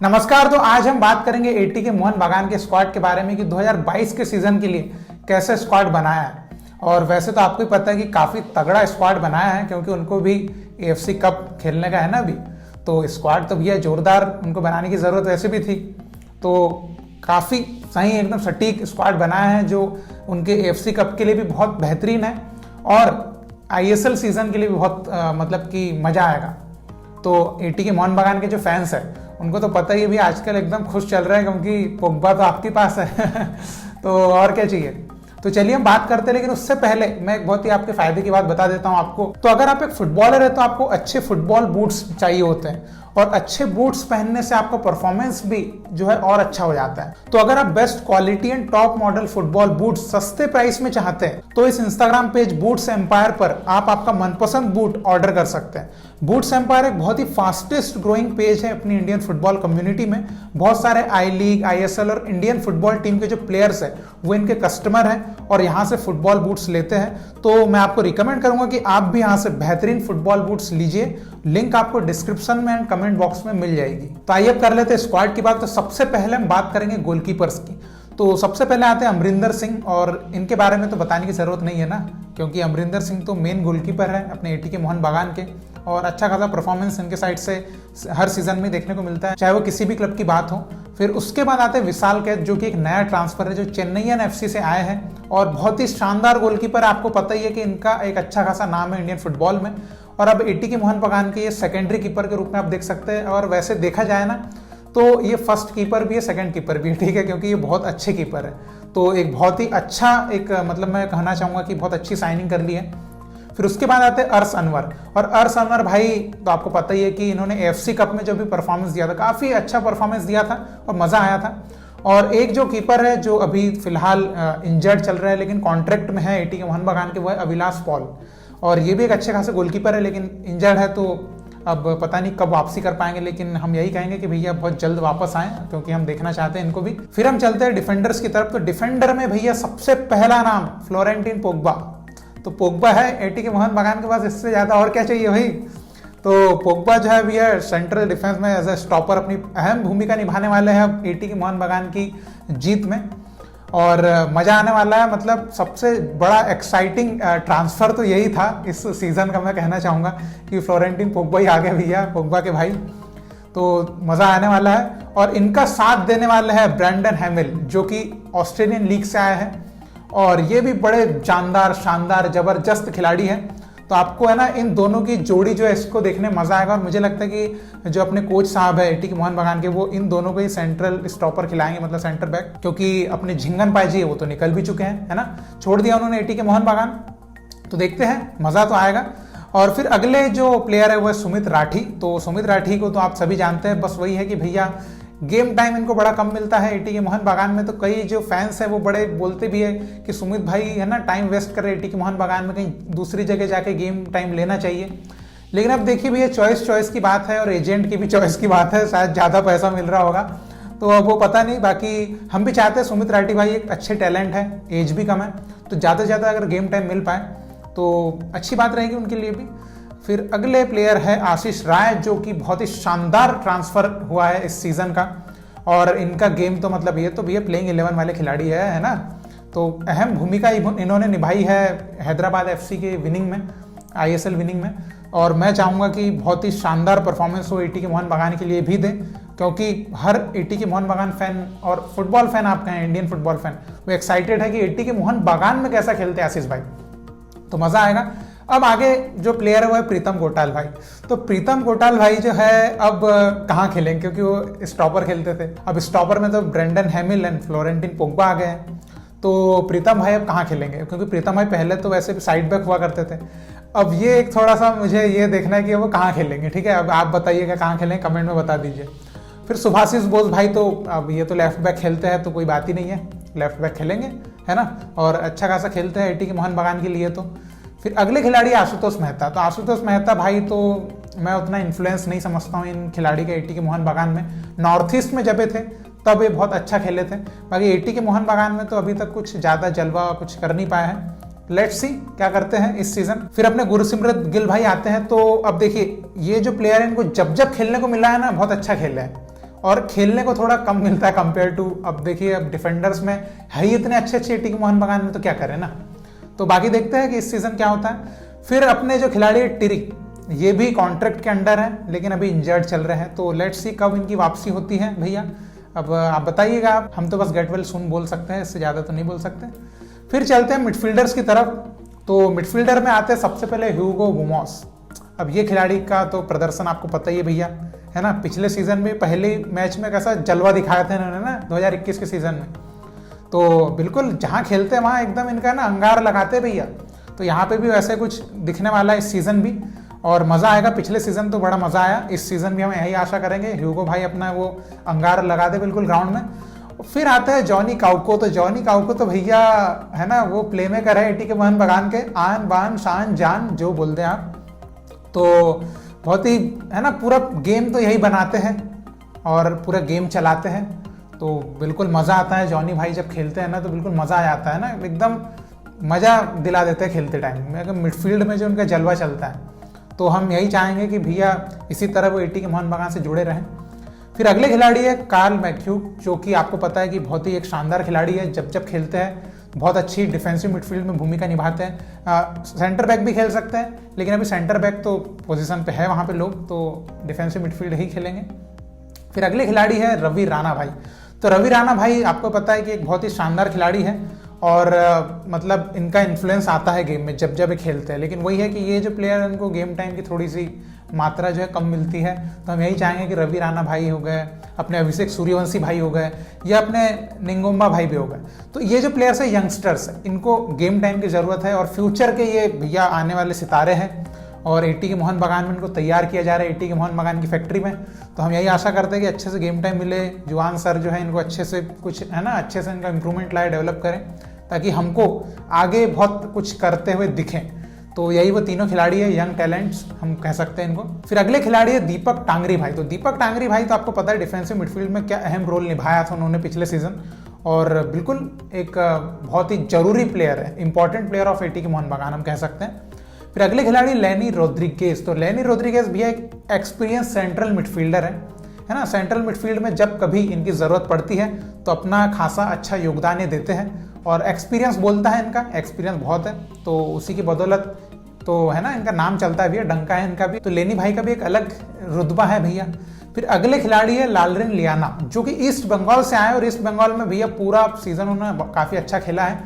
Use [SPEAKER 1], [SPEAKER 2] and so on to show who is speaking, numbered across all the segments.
[SPEAKER 1] नमस्कार। तो आज हम बात करेंगे एटी के मोहन बागान के स्क्वाड के बारे में कि 2022 के सीजन के लिए कैसे स्क्वाड बनाया है। और वैसे तो आपको ही पता है कि काफ़ी तगड़ा स्क्वाड बनाया है, क्योंकि उनको भी एएफसी कप खेलने का है ना अभी। तो स्क्वाड तो भैया जोरदार उनको बनाने की ज़रूरत वैसे भी थी। तो काफ़ी सही एकदम सटीक स्क्वाड बनाया है जो उनके एएफसी कप के लिए भी बहुत बेहतरीन है और आईएसएल सीजन के लिए भी बहुत मतलब कि मज़ा आएगा। तो एटी के मोहन बागान के जो फैंस हैं उनको तो पता ही है भी आजकल एकदम खुश चल रहे हैं, क्योंकि पोग्बा तो आपके पास है तो और क्या चाहिए। तो चलिए हम बात करते हैं, लेकिन उससे पहले मैं एक बहुत ही आपके फायदे की बात बता देता हूं आपको। तो अगर आप एक फुटबॉलर है तो आपको अच्छे फुटबॉल बूट्स चाहिए होते हैं, और अच्छे बूट्स पहनने से आपका परफॉर्मेंस भी जो है और अच्छा हो जाता है। तो अगर आप best quality and top model football boots सस्ते प्राइस में चाहते हैं तो इस इंस्टाग्राम पेज बूट्स एम्पायर पर आप आपका मनपसंद बूट ऑर्डर कर सकते हैं। बूट्स एम्पायर एक बहुत ही फास्टेस्ट ग्रोइंग पेज है अपनी इंडियन फुटबॉल कम्युनिटी में। बहुत सारे आई लीग, आईएसएल और इंडियन फुटबॉल टीम के जो प्लेयर्स हैं वो इनके कस्टमर हैं और यहाँ से फुटबॉल बूट्स लेते हैं। तो मैं आपको रिकमेंड करूंगा कि आप भी यहाँ से बेहतरीन फुटबॉल बूट्स लीजिए। लिंक आपको डिस्क्रिप्शन में एंड कमेंट बॉक्स में मिल जाएगी। तो आइए अब कर लेते हैं स्क्वाड की बात। तो सबसे पहले हम बात करेंगे गोलकीपर्स की। तो सबसे पहले आते हैं अमरिंदर सिंह, और इनके बारे में तो बताने की जरूरत नहीं है ना, क्योंकि अमरिंदर सिंह तो मेन गोलकीपर है अपने एटी के मोहन बागान के, और अच्छा खासा परफॉर्मेंस इनके साइड से हर सीजन में देखने को मिलता है, चाहे वो किसी भी क्लब की बात हो। फिर उसके बाद आते हैं विशाल कैद, जो कि एक नया ट्रांसफर है जो चेन्नईयन एफसी से आए हैं और बहुत ही शानदार गोलकीपर। आपको पता ही है कि इनका एक अच्छा खासा नाम है इंडियन फुटबॉल में, और अब एटी के मोहन बागान के ये सेकेंडरी कीपर के रूप में आप देख सकते हैं। और वैसे देखा जाए ना तो ये फर्स्ट कीपर भी है, सेकंड कीपर भी है, ठीक है, क्योंकि ये बहुत अच्छे कीपर है। तो एक बहुत ही अच्छा एक मतलब मैं कहना चाहूँगा कि बहुत अच्छी साइनिंग कर ली है। फिर उसके बाद आते हैं अर्श अनवर, और अर्श अनवर भाई तो आपको पता ही है कि इन्होंने एएफसी कप में जो भी परफॉर्मेंस दिया था, काफ़ी अच्छा परफॉर्मेंस दिया था और मज़ा आया था। और एक जो कीपर है जो अभी फिलहाल इंजर्ड चल रहा है लेकिन कॉन्ट्रैक्ट में है एटी के मोहन बागान के, वो है अविलाश पॉल, और ये भी एक अच्छे खासे गोलकीपर है लेकिन इंजर्ड है, तो अब पता नहीं कब वापसी कर पाएंगे। लेकिन हम यही कहेंगे कि भैया बहुत जल्द वापस आएं, क्योंकि हम देखना चाहते हैं इनको भी। फिर हम चलते हैं डिफेंडर्स की तरफ। तो डिफेंडर में भैया सबसे पहला नाम फ्लोरेंटिन पोग्बा। तो पोग्बा है एटी के मोहन बागान के पास, इससे ज़्यादा और क्या चाहिए भाई। तो पोग्बा जो है भैया सेंट्रल डिफेंस में एज ए स्टॉपर अपनी अहम भूमिका निभाने वाले हैं अब एटी के मोहन बागान की जीत में, और मज़ा आने वाला है। मतलब सबसे बड़ा एक्साइटिंग ट्रांसफ़र तो यही था इस सीज़न का, मैं कहना चाहूँगा कि फ्लोरेंटिन पोग्बा ही आ गए भैया, पोग्बा के भाई। तो मज़ा आने वाला है। और इनका साथ देने वाले हैं ब्रैंडन हैमिल, जो कि ऑस्ट्रेलियन लीग से आए हैं, और ये भी बड़े जानदार शानदार ज़बरदस्त खिलाड़ी हैं। तो आपको है ना इन दोनों की जोड़ी जो है इसको देखने मजा आएगा, और मुझे लगता है कि जो अपने कोच साहब है एटी के मोहन बागान के, वो इन दोनों को ही सेंट्रल स्टॉपर खिलाएंगे, मतलब सेंटर बैक, क्योंकि अपने झिंगन पायजी है वो तो निकल भी चुके हैं, है ना, छोड़ दिया उन्होंने एटी के मोहन बागान। तो देखते हैं, मजा तो आएगा। और फिर अगले जो प्लेयर है वो है सुमित राठी। तो सुमित राठी को तो आप सभी जानते हैं, बस वही है कि भैया गेम टाइम इनको बड़ा कम मिलता है एटी के मोहन बागान में। तो कई जो फैंस हैं वो बड़े बोलते भी है कि सुमित भाई है ना टाइम वेस्ट कर रहे एटी के मोहन बागान में, कहीं दूसरी जगह जाके गेम टाइम लेना चाहिए। लेकिन अब देखिए भैया चॉइस की बात है, और एजेंट की भी चॉइस की बात है, शायद ज़्यादा पैसा मिल रहा होगा तो अब वो पता नहीं। बाकी हम भी चाहते हैं सुमित राठी भाई एक अच्छे टैलेंट है, एज भी कम है, तो ज़्यादा से ज़्यादा अगर गेम टाइम मिल पाए तो अच्छी बात रहेगी उनके लिए भी। फिर अगले प्लेयर है आशीष राय, जो कि बहुत ही शानदार ट्रांसफ़र हुआ है इस सीज़न का, और इनका गेम तो मतलब ये तो भैया प्लेइंग 11 वाले खिलाड़ी है ना। तो अहम भूमिका इन्होंने निभाई है हैदराबाद एफसी के विनिंग में, आईएसएल विनिंग में, और मैं चाहूँगा कि बहुत ही शानदार परफॉर्मेंस हो एटी के मोहन बागान के लिए भी दें, क्योंकि हर एटी के मोहन बागान फैन और फुटबॉल फैन आप कहें इंडियन फुटबॉल फैन, वो एक्साइटेड है कि एटी के मोहन बागान में कैसा खेलते हैं आशीष भाई, तो मज़ा आएगा। अब आगे जो प्लेयर है वो है प्रीतम कोटाल भाई। तो प्रीतम कोटाल भाई जो है अब कहाँ खेलेंगे, क्योंकि वो स्टॉपर खेलते थे, अब स्टॉपर में तो ब्रेंडन हैमिल एंड फ्लोरेंटिन पोग्बा आ गए हैं। तो प्रीतम भाई अब कहाँ खेलेंगे, क्योंकि प्रीतम भाई पहले तो वैसे भी साइड बैक हुआ करते थे। अब ये एक थोड़ा सा मुझे ये देखना है कि वो कहाँ खेलेंगे, ठीक है, अब आप बताइएगा कहाँ खेलेंगे, कमेंट में बता दीजिए। फिर सुभाषिस बोस भाई, तो अब ये तो लेफ्ट बैक खेलते हैं तो कोई बात ही नहीं है, लेफ्ट बैक खेलेंगे, है ना, और अच्छा खासा खेलते हैं एटी के मोहन बागान के लिए। तो फिर अगले खिलाड़ी आशुतोष मेहता। तो आशुतोष मेहता भाई तो मैं उतना इन्फ्लुएंस नहीं समझता हूँ इन खिलाड़ी के एटी के मोहन बागान में। नॉर्थ ईस्ट में जब थे तब ये बहुत अच्छा खेले थे, बाकी एटी के मोहन बागान में तो अभी तक कुछ ज़्यादा जलवा कुछ कर नहीं पाए हैं। लेट्स सी क्या करते हैं इस सीजन। फिर अपने गुरसिमरत गिल भाई आते हैं। तो अब देखिए ये जो प्लेयर है इनको जब जब खेलने को मिला है ना बहुत अच्छा खेला है, और खेलने को थोड़ा कम मिलता है कंपेयर टू, अब देखिए अब डिफेंडर्स में है ही इतने अच्छे अच्छे एटी के मोहन बगान में, तो क्या करें ना। तो बाकी देखते हैं कि इस सीजन क्या होता है। फिर अपने जो खिलाड़ी है टिरिक, ये भी कॉन्ट्रैक्ट के अंडर है लेकिन अभी इंजर्ड चल रहे हैं, तो लेट्स सी कब इनकी वापसी होती है भैया। अब आप बताइएगा, हम तो बस गेट वेल सून बोल सकते हैं, इससे ज़्यादा तो नहीं बोल सकते। फिर चलते हैं मिडफील्डर्स की तरफ। तो मिडफील्डर में आते हैं सबसे पहले ह्यूगो गोमेस। अब ये खिलाड़ी का तो प्रदर्शन आपको पता ही है भैया, है ना। पिछले सीजन में पहले मैच में कैसा जलवा दिखाया था इन्होंने ना 2021 के सीजन में, तो बिल्कुल जहाँ खेलते हैं वहाँ एकदम इनका ना अंगार लगाते भैया। तो यहाँ पे भी वैसे कुछ दिखने वाला है इस सीज़न भी, और मज़ा आएगा। पिछले सीज़न तो बड़ा मज़ा आया, इस सीज़न भी हम यही आशा करेंगे ह्यूगो भाई अपना वो अंगार लगा दे बिल्कुल ग्राउंड में। फिर आता है जॉनी काउको। तो जॉनी काउको तो भैया है ना, वो प्ले मेकर है एटी के मोहन बगान के, आन बान शान जान जो बोल दें आप। तो बहुत ही है ना, पूरा गेम तो यही बनाते हैं और पूरा गेम चलाते हैं, तो बिल्कुल मज़ा आता है। जॉनी भाई जब खेलते हैं ना तो बिल्कुल मज़ा आ जाता है ना, एकदम मज़ा दिला देते हैं खेलते टाइम में। अगर मिडफील्ड में जो उनका जलवा चलता है, तो हम यही चाहेंगे कि भैया इसी तरह वो एटी के मोहन बगान से जुड़े रहें। फिर अगले खिलाड़ी है कार्ल मैथ्यू, जो कि आपको पता है कि बहुत ही एक शानदार खिलाड़ी है। जब जब खेलते हैं बहुत अच्छी डिफेंसिव मिडफील्ड में भूमिका निभाते हैं। सेंटर बैक भी खेल सकते हैं, लेकिन अभी सेंटर बैक तो पोजीशन पे है वहाँ पे लोग, तो डिफेंसिव मिडफील्ड ही खेलेंगे। फिर अगले खिलाड़ी है रवि राणा भाई। तो रवि राणा भाई आपको पता है कि एक बहुत ही शानदार खिलाड़ी है, और मतलब इनका इन्फ्लुएंस आता है गेम में जब जब ये खेलते हैं। लेकिन वही है कि ये जो प्लेयर है इनको गेम टाइम की थोड़ी सी मात्रा जो है कम मिलती है, तो हम यही चाहेंगे कि रवि राणा भाई हो गए, अपने अभिषेक सूर्यवंशी भाई हो गए, या अपने निंगोम्बा भाई भी हो गए। तो ये जो प्लेयर्स है यंगस्टर्स, इनको गेम टाइम की ज़रूरत है, और फ्यूचर के ये भैया आने वाले सितारे हैं, और एटी के मोहन बगान में इनको तैयार किया जा रहा है एटी के मोहन बगान की फैक्ट्री में। तो हम यही आशा करते हैं कि अच्छे से गेम टाइम मिले, जुआन सर जो है इनको अच्छे से कुछ है ना, अच्छे से इनका इंप्रूवमेंट लाए, डेवलप करें, ताकि हमको आगे बहुत कुछ करते हुए दिखें। तो यही वो तीनों खिलाड़ी है, यंग टैलेंट्स हम कह सकते हैं इनको। फिर अगले खिलाड़ी है दीपक टांगरी भाई। तो दीपक टांगरी भाई तो आपको पता है डिफेंसिव मिडफील्ड में क्या अहम रोल निभाया था उन्होंने पिछले सीजन, और बिल्कुल एक बहुत ही जरूरी प्लेयर है, इंपॉर्टेंट प्लेयर ऑफ एटी के मोहन बगान हम कह सकते हैं। फिर अगले खिलाड़ी लेनी रोड्रिगेज। तो लेनी रोड्रिगेज भी एक एक्सपीरियंस सेंट्रल मिडफील्डर है ना। सेंट्रल मिडफील्ड में जब कभी इनकी ज़रूरत पड़ती है तो अपना खासा अच्छा योगदान ये देते हैं, और एक्सपीरियंस बोलता है, इनका एक्सपीरियंस बहुत है, तो उसी की बदौलत तो है ना इनका नाम चलता है भैया, डंका है इनका भी। तो लेनी भाई का भी एक अलग रुतबा है भैया। फिर अगले खिलाड़ी है लालरिन लियाना, जो कि ईस्ट बंगाल से आए, और ईस्ट बंगाल में भैया पूरा सीजन उन्होंने काफ़ी अच्छा खेला है,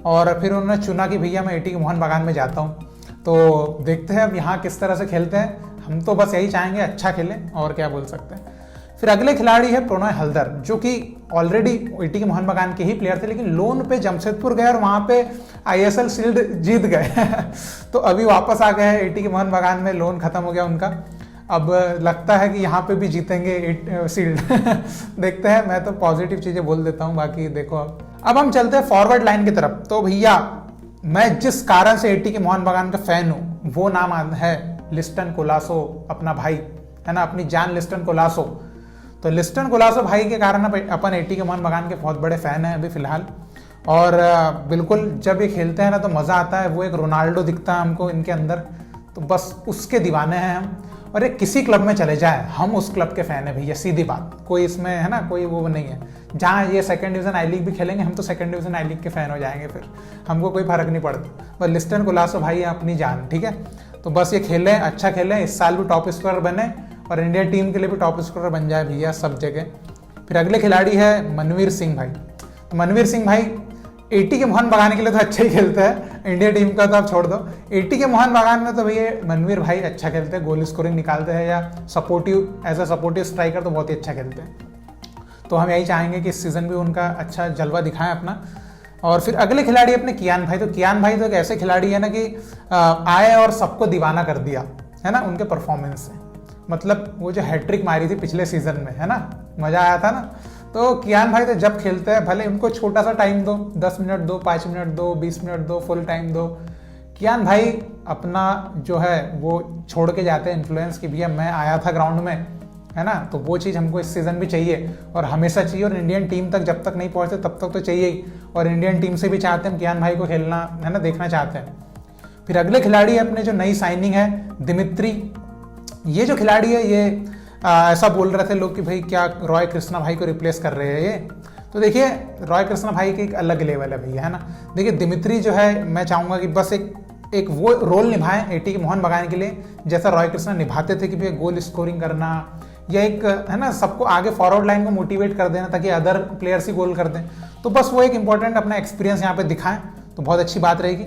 [SPEAKER 1] और फिर उन्होंने चुना कि भैया मैं एटी के मोहन बगान में जाता हूँ। तो देखते हैं अब यहाँ किस तरह से खेलते हैं, हम तो बस यही चाहेंगे अच्छा खेलें, और क्या बोल सकते हैं। फिर अगले खिलाड़ी है प्रणय हल्दर, जो कि ऑलरेडी एटी के मोहन बगान के ही प्लेयर थे, लेकिन लोन पे जमशेदपुर गए और वहाँ पे ISL शील्ड जीत गए तो अभी वापस आ गए हैं एटी के मोहन बगान में, लोन खत्म हो गया उनका, अब लगता है कि यहाँ पे भी जीतेंगे शील्ड देखते हैं, मैं तो पॉजिटिव चीज़ें बोल देता हूँ, बाकी देखो। अब हम चलते हैं फॉरवर्ड लाइन की तरफ। तो भैया मैं जिस कारण से एटी के मोहन बगान का फैन हूँ, वो नाम है लिस्टन कोलासो, अपना भाई है ना, अपनी जान लिस्टन कोलासो। तो लिस्टन कोलासो भाई के कारण अपन एटी के मोहन बगान के बहुत बड़े फ़ैन हैं अभी फ़िलहाल, और बिल्कुल जब ये खेलते हैं ना तो मज़ा आता है। वो एक रोनाल्डो दिखता है हमको इनके अंदर, तो बस उसके दीवाने हैं हम, और ये किसी क्लब में चले जाए हम उस क्लब के फ़ैन है भैया, सीधी बात, कोई इसमें है ना कोई वो नहीं है। जहाँ ये सेकंड डिवीज़न आई लीग भी खेलेंगे हम तो सेकंड डिवीज़न आई लीग के फ़ैन हो जाएंगे, फिर हमको कोई फ़र्क नहीं पड़ता। बस लिस्टन कोलासो भाई है अपनी जान, ठीक है। तो बस ये खेलें, अच्छा खेलें, इस साल भी टॉप स्कोरर बने, और इंडिया टीम के लिए भी टॉप स्कोरर बन जाए भैया सब जगह। फिर अगले खिलाड़ी है मनवीर सिंह भाई। तो मनवीर सिंह भाई एटी के मोहन बगान के लिए तो अच्छा ही खेलते हैं, इंडिया टीम का तो आप छोड़ दो, एटी के मोहन बगान में तो भैया मनवीर भाई अच्छा खेलते हैं, गोल स्कोरिंग निकालते हैं, या supportive as a supportive striker तो बहुत ही अच्छा खेलते हैं। तो हम यही चाहेंगे कि इस सीज़न भी उनका अच्छा जलवा दिखाएं अपना। और फिर अगले खिलाड़ी अपने कियान भाई। तो कियान भाई तो एक ऐसे खिलाड़ी है ना कि आए और सबको दीवाना कर दिया है ना उनके परफॉर्मेंस से, मतलब वो जो हैट्रिक मारी थी पिछले सीजन में है ना, मज़ा आया था ना। तो कियान भाई तो जब खेलते हैं, भले उनको छोटा सा टाइम दो, 10 मिनट दो, 5 मिनट दो, 20 मिनट दो, फुल टाइम दो, कियान भाई अपना जो है वो छोड़ के जाते हैं इन्फ्लुएंस कि भैया मैं आया था ग्राउंड में, है ना। तो वो चीज़ हमको इस सीज़न भी चाहिए, और हमेशा चाहिए, और इंडियन टीम तक जब तक नहीं पहुँचते तब तक तो चाहिए ही, और इंडियन टीम से भी चाहते हैं कियान भाई को खेलना है ना, देखना चाहते हैं। फिर अगले खिलाड़ी अपने जो नई साइनिंग है दिमित्री। ये जो खिलाड़ी है ये ऐसा बोल रहे थे लोग कि भाई क्या रॉय कृष्णा भाई को रिप्लेस कर रहे हैं ये। तो देखिए रॉय कृष्णा भाई की एक अलग लेवल है भैया, है ना। देखिए दिमित्री जो है, मैं चाहूँगा कि बस एक वो रोल निभाएं एटी के मोहन बगान के लिए जैसा रॉय कृष्णा निभाते थे, कि भैया गोल स्कोरिंग करना या एक, है ना, सबको आगे फॉरवर्ड लाइन को मोटिवेट कर देना ताकि अदर प्लेयर्स ही गोल कर दें। तो बस वो एक इंपॉर्टेंट अपना एक्सपीरियंस यहाँ पे दिखाएं तो बहुत अच्छी बात रहेगी।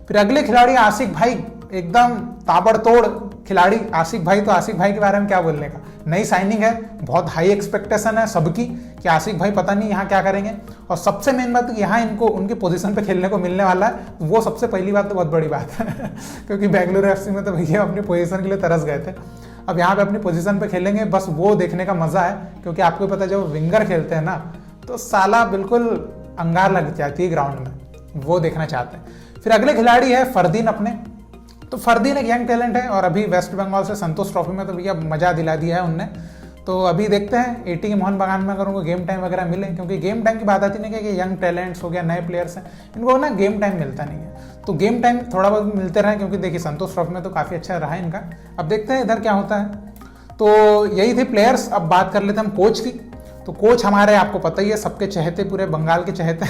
[SPEAKER 1] फिर अगले खिलाड़ी आसिक भाई, एकदम ताबड़तोड़ खिलाड़ी आसिक भाई। तो आसिक भाई के बारे में क्या बोलने का, नई साइनिंग है, बहुत हाई एक्सपेक्टेशन है सबकी कि आसिक भाई पता नहीं यहाँ क्या करेंगे। और सबसे मेन बात यहाँ इनको उनके पोजीशन पे खेलने को मिलने वाला है, वो सबसे पहली बात तो बहुत बड़ी बात है क्योंकि बेंगलुरु एफसी में तो भैया अपनी पोजीशन के लिए तरस गए थे, अब यहाँ पे अपनी पोजीशन पे खेलेंगे, बस वो देखने का मजा है। क्योंकि आपको पता है जब विंगर खेलते हैं ना तो साला बिल्कुल अंगार लग जाती है ग्राउंड में, वो देखना चाहते हैं। फिर अगले खिलाड़ी है फरदीन अपने। तो फरदीन एक यंग टैलेंट है और अभी वेस्ट बंगाल से संतोष ट्रॉफी में तो भैया मजा दिला दिया है उनने। तो अभी देखते हैं एटी के मोहन बगान में अगर उनको गेम टाइम वगैरह मिले, क्योंकि गेम टाइम की बात आती नहीं कि यंग टैलेंट्स हो गया, नए प्लेयर्स हैं, इनको ना गेम टाइम मिलता नहीं है। तो गेम टाइम थोड़ा बहुत मिलते रहे, क्योंकि देखिए संतोष ट्रॉफी में तो काफ़ी अच्छा रहा है इनका। अब देखते हैं इधर क्या होता है। तो यही थे प्लेयर्स। अब बात कर लेते हैं हम कोच की। तो कोच हमारे आपको पता ही है, सबके चहेते, पूरे बंगाल के चहेते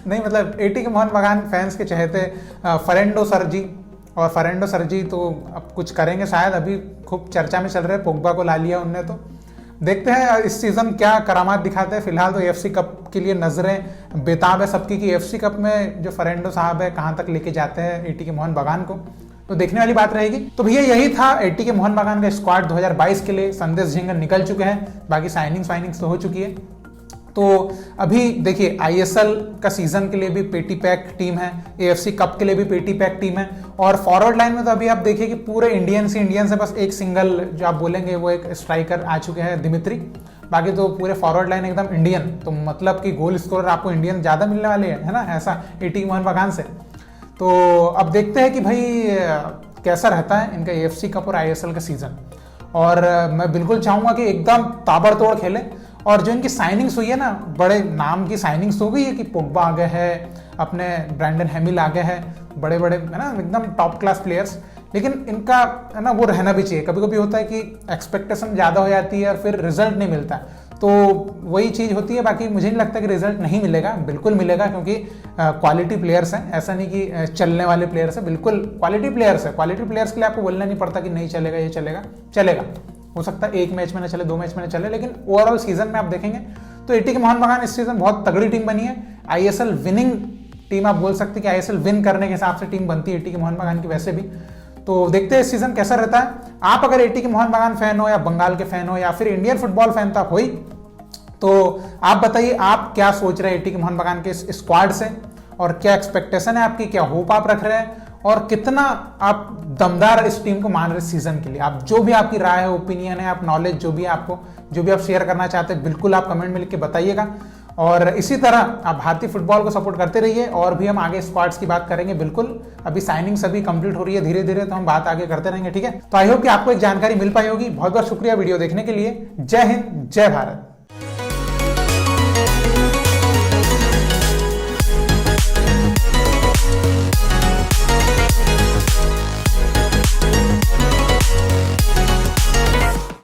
[SPEAKER 1] नहीं मतलब एटी के मोहन बगान फैंस के चहेते फर्नांडो सर जी। और फर्नांडो सर जी तो अब कुछ करेंगे शायद, अभी खूब चर्चा में चल रहे हैं, पोग्बा को ला लिया उनने। तो देखते हैं इस सीजन क्या करामात दिखाते हैं। फिलहाल तो एफसी कप के लिए नजरें बेताब है सबकी कि एफसी कप में जो फर्नांडो साहब है कहाँ तक लेके जाते हैं एटी के मोहन बगान को, तो देखने वाली बात रहेगी। तो भैया यही था एटी के मोहन बगान का स्क्वाड 2022 के लिए। संदेश झिंगर निकल चुके हैं, बाकी साइनिंग्स तो हो चुकी है। तो अभी देखिए आईएसएल का सीजन के लिए भी पेटी पैक टीम है, एएफसी कप के लिए भी पेटी पैक टीम है। और फॉरवर्ड लाइन में तो अभी आप देखिए कि पूरे इंडियन से बस एक सिंगल जो आप बोलेंगे वो एक स्ट्राइकर आ चुके हैं दिमित्री, बाकी तो पूरे फॉरवर्ड लाइन एकदम इंडियन। तो मतलब कि गोल स्कोरर आपको इंडियन ज़्यादा मिलने वाले हैं, है ना, ऐसा एटी के मोहन बगान से। तो अब देखते हैं कि भाई कैसा रहता है इनका एएफसी कप और आईएसएल का सीजन। और मैं बिल्कुल चाहूँगा कि एकदम ताबड़तोड़ खेले। और जो इनकी साइनिंग्स हुई है ना, बड़े नाम की साइनिंग्स हो गई है कि पोग्बा आ गए हैं, अपने ब्रैंडन हैमिल आ गए हैं, बड़े बड़े, है ना, एकदम टॉप क्लास प्लेयर्स। लेकिन इनका, है ना, वो रहना भी चाहिए। कभी कभी होता है कि एक्सपेक्टेशन ज़्यादा हो जाती है और फिर रिजल्ट नहीं मिलता है, तो वही चीज़ होती है। बाकी मुझे नहीं लगता कि रिजल्ट नहीं मिलेगा, बिल्कुल मिलेगा, क्योंकि क्वालिटी प्लेयर्स हैं, ऐसा नहीं कि चलने वाले प्लेयर्स हैं, बिल्कुल क्वालिटी प्लेयर्स है। क्वालिटी प्लेयर्स के लिए आपको बोलना नहीं पड़ता कि नहीं चलेगा, ये चलेगा। हो सकता है एक मैच में ना चले, 2 मैच में ना चले, लेकिन ओवरऑल सीजन में आप देखेंगे तो एटी के मोहन बगान इस सीजन बहुत तगड़ी टीम बनी है। आईएसएल विनिंग टीम आप बोल सकते हैं कि आईएसएल विन करने के हिसाब से टीम बनती है एटी के मोहन बगान की वैसे भी। तो देखते हैं इस सीजन कैसा रहता है। आप अगर एटी के मोहन बगान फैन हो या बंगाल के फैन हो या फिर इंडियन फुटबॉल फैन तो आप हो ही, तो आप बताइए आप क्या सोच रहे हैं एटी के मोहन बगान के इस स्क्वाड से, और क्या एक्सपेक्टेशन है आपकी, क्या होप आप रख रहे हैं, और कितना आप दमदार इस टीम को मान रहे सीजन के लिए। आप जो भी आपकी राय है, ओपिनियन है, आप नॉलेज जो भी आपको, जो भी आप शेयर करना चाहते हैं, बिल्कुल आप कमेंट में लिख के बताइएगा। और इसी तरह आप भारतीय फुटबॉल को सपोर्ट करते रहिए, और भी हम आगे स्क्वाड्स की बात करेंगे बिल्कुल। अभी साइनिंग सभी कंप्लीट हो रही है धीरे धीरे, तो हम बात आगे करते रहेंगे, ठीक है। तो आई होप कि आपको एक जानकारी मिल पाई होगी। बहुत बहुत शुक्रिया वीडियो देखने के लिए। जय हिंद, जय भारत।